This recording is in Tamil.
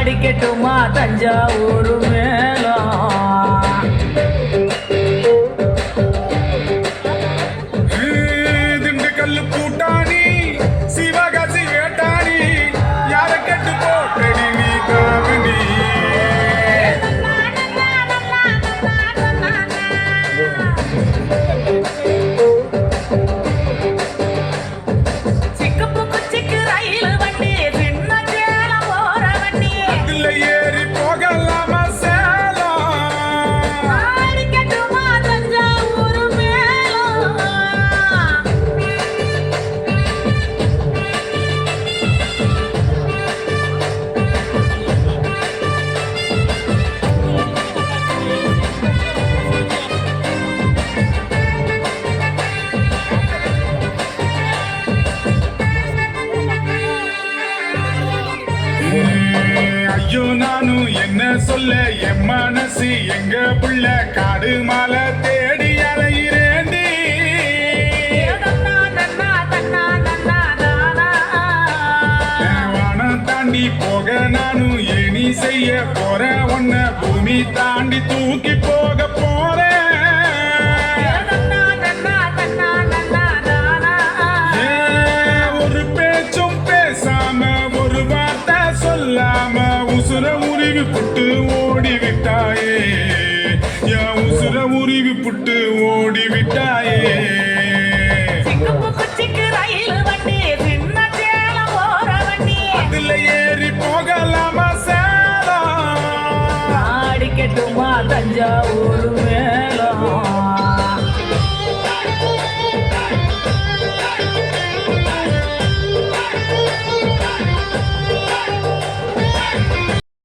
அடிக்கட்டுமா தஞ்சாவூர் மேளம் திண்டுக்கல் கூட்டாணி சிவகாசி வேட்டாணி யார கெட்டு போட்டடி நீ காவணி ஐயோ நானும் என்ன சொல்ல என் மனசு எங்க புள்ள காடு மாலை தேடி அலையிறேண்டி வானம் தாண்டி போக நானும் ஏனி செய்ய போறேன் உன்னை பூமி தாண்டி தூக்கி போக போறேன் ஒரு பேச்சும் பேசாம ஒரு வார்த்தை சொல்லாம உசுர உருவி புட்டு ஓடி விட்டாயே என் உசுர உருவி புட்டு ஓடி விட்டாயே அதுல ஏறி போகலாமா சேலம் அடிக்கட்டுமா தஞ்சாவூர்